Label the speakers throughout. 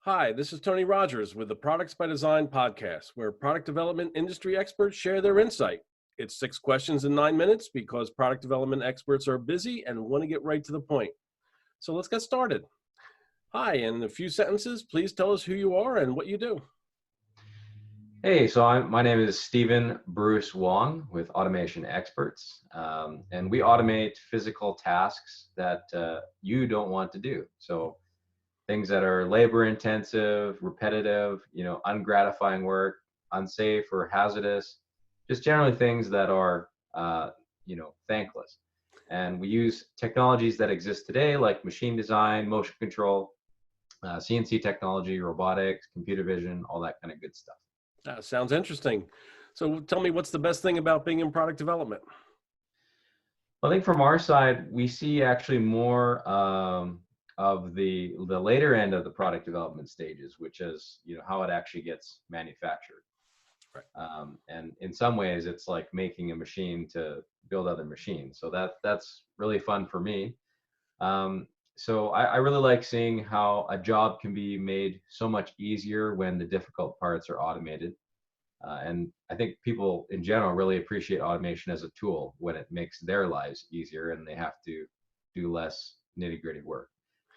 Speaker 1: Hi, this is Tony Rogers with the Products by Design podcast, where product development industry experts share their insight. It's 6 questions in 9 minutes because product development experts are busy and want to get right to the point. So let's get started. Hi, in a few sentences, please tell us who you are and what you do.
Speaker 2: Hey, my name is Stephen Bruce Wong with Automation Experts, and we automate physical tasks that you don't want to do. So things that are labor intensive, repetitive, ungratifying work, unsafe or hazardous, just generally things that are, thankless. And we use technologies that exist today, like machine design, motion control, CNC technology, robotics, computer vision, all that kind of good stuff.
Speaker 1: Sounds interesting. So tell me, what's the best thing about being in product development?
Speaker 2: I think from our side, we see actually more of the later end of the product development stages, which is how it actually gets manufactured.
Speaker 1: Right.
Speaker 2: And in some ways, it's like making a machine to build other machines. So that's really fun for me. So I really like seeing how a job can be made so much easier when the difficult parts are automated. And I think people in general really appreciate automation as a tool when it makes their lives easier and they have to do less nitty-gritty work.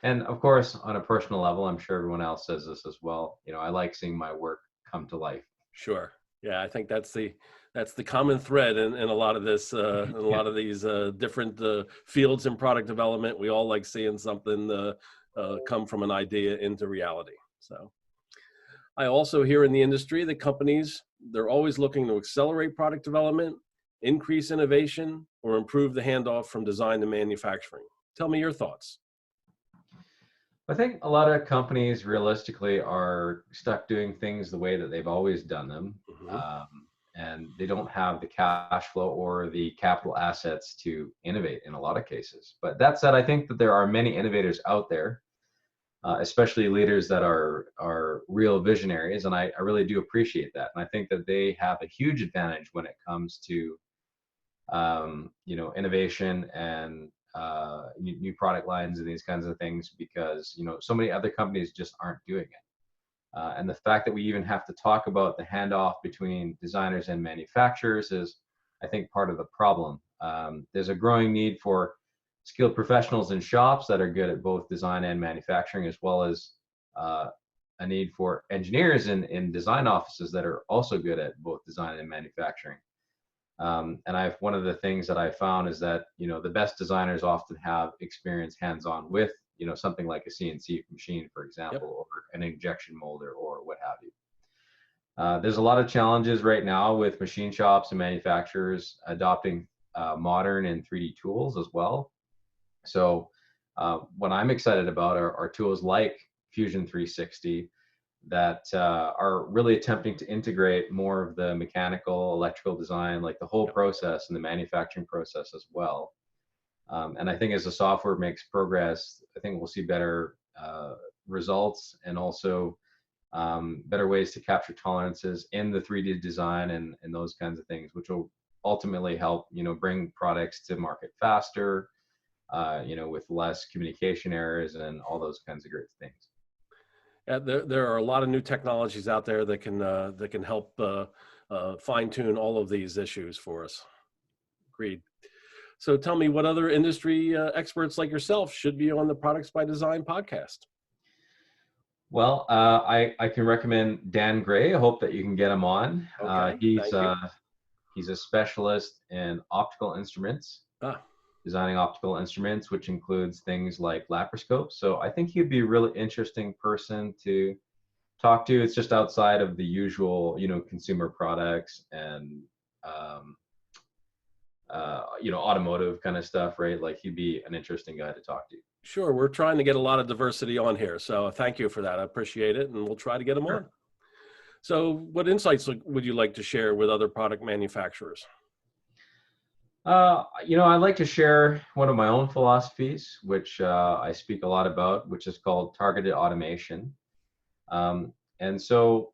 Speaker 2: And of course, on a personal level, I'm sure everyone else says this as well. I like seeing my work come to life.
Speaker 1: Sure. Yeah, I think that's the common thread in a lot of this, in a
Speaker 2: Yeah.
Speaker 1: lot of these different fields in product development. We all like seeing something come from an idea into reality. So I also hear in the industry that companies, they're always looking to accelerate product development, increase innovation, or improve the handoff from design to manufacturing. Tell me your thoughts.
Speaker 2: I think a lot of companies realistically are stuck doing things the way that they've always done them.
Speaker 1: Hmm.
Speaker 2: Um, and they don't have the cash flow or the capital assets to innovate in a lot of cases. But that said, I think that there are many innovators out there, especially leaders that are real visionaries, and I really do appreciate that. And I think that they have a huge advantage when it comes to innovation and new product lines and these kinds of things, because so many other companies just aren't doing it. And the fact that we even have to talk about the handoff between designers and manufacturers is, I think, part of the problem. There's a growing need for skilled professionals in shops that are good at both design and manufacturing, as well as uh, a need for engineers in design offices that are also good at both design and manufacturing. And one of the things that I found is that the best designers often have experience hands-on with something like a CNC machine, for
Speaker 1: Yep.
Speaker 2: example, or an injection molder or what have you. There's a lot of challenges right now with machine shops and manufacturers adopting modern and 3D tools as well. So what I'm excited about are tools like Fusion 360 that are really attempting to integrate more of the mechanical, electrical design, like the whole
Speaker 1: Yep.
Speaker 2: process and the manufacturing process as well. And I think as the software makes progress, I think we'll see better results, and also better ways to capture tolerances in the 3D design and those kinds of things, which will ultimately help bring products to market faster, with less communication errors and all those kinds of great things.
Speaker 1: Yeah, there are a lot of new technologies out there that can help fine tune all of these issues for us. Agreed. So tell me, what other industry experts like yourself should be on the Products by Design podcast?
Speaker 2: Well, I can recommend Dan Gray. I hope that you can get him on.
Speaker 1: Okay, thank you.
Speaker 2: He's a specialist in optical instruments,
Speaker 1: Ah,
Speaker 2: designing optical instruments, which includes things like laparoscopes. So I think he'd be a really interesting person to talk to. It's just outside of the usual, consumer products and automotive kind of stuff, right? Like he'd be an interesting guy to talk to.
Speaker 1: sure. We're trying to get a lot of diversity on here, so thank you for that. I appreciate it, and we'll try to get them on.
Speaker 2: Sure.
Speaker 1: So, what insights would you like to share with other product manufacturers?
Speaker 2: I'd like to share one of my own philosophies, which I speak a lot about, which is called targeted automation. And so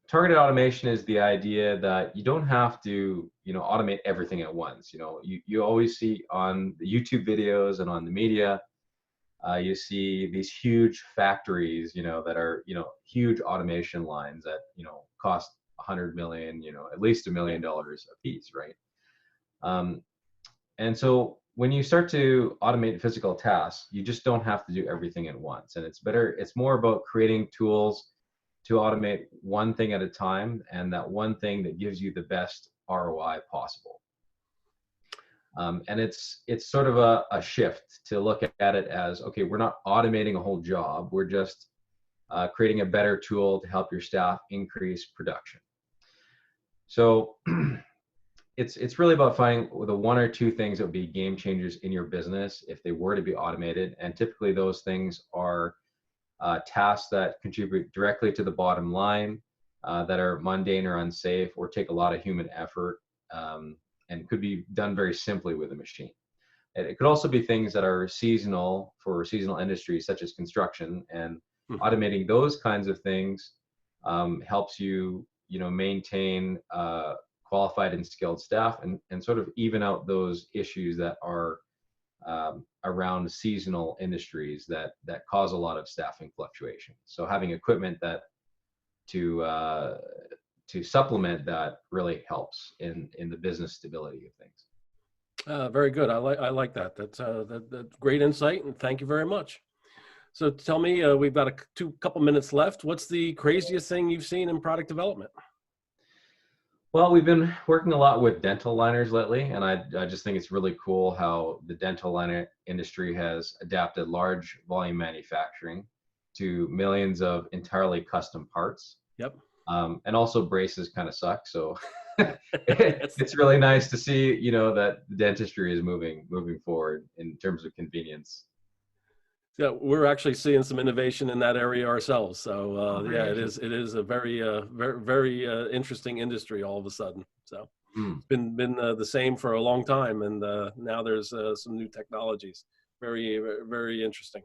Speaker 2: targeted automation is the idea that you don't have to, automate everything at once. You always see on the YouTube videos and on the media, You see these huge factories, that are, huge automation lines that, cost 100 million, at least $1 million a piece, right? Um, and so when you start to automate physical tasks, you just don't have to do everything at once. And it's more about creating tools to automate one thing at a time, and that one thing that gives you the best ROI possible. And it's sort of a shift to look at it as, okay, we're not automating a whole job. We're just creating a better tool to help your staff increase production. So it's really about finding the one or two things that would be game changers in your business if they were to be automated. And typically those things are tasks that contribute directly to the bottom line, that are mundane or unsafe or take a lot of human effort, and could be done very simply with a machine. It could also be things that are seasonal for seasonal industries such as construction, and automating those kinds of things helps you, maintain qualified and skilled staff, and sort of even out those issues that are around seasonal industries that cause a lot of staffing fluctuation. So having equipment that to supplement that really helps in the business stability of things.
Speaker 1: Very good. I like that. That's great insight, and thank you very much. So tell me, we've got a couple minutes left. What's the craziest thing you've seen in product development?
Speaker 2: Well, we've been working a lot with dental liners lately, and I just think it's really cool how the dental liner industry has adapted large volume manufacturing to millions of entirely custom parts.
Speaker 1: Yep.
Speaker 2: And also braces kind of suck, so it's really nice to see, that dentistry is moving forward in terms of convenience.
Speaker 1: Yeah, we're actually seeing some innovation in that area ourselves. So yeah, it is a very very interesting industry all of a sudden. So it's been the same for a long time, and now there's some new technologies. Very very interesting.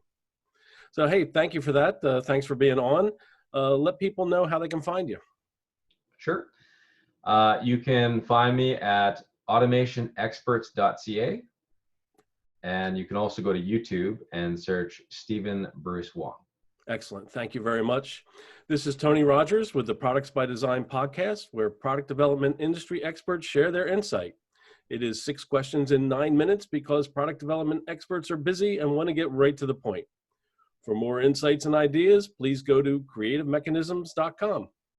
Speaker 1: So hey, thank you for that. Thanks for being on. Let people know how they can find you.
Speaker 2: Sure. You can find me at automationexperts.ca. And you can also go to YouTube and search Stephen Bruce Wong.
Speaker 1: Excellent. Thank you very much. This is Tony Rogers with the Products by Design podcast, where product development industry experts share their insight. It is 6 questions in 9 minutes because product development experts are busy and want to get right to the point. For more insights and ideas, please go to creativemechanisms.com.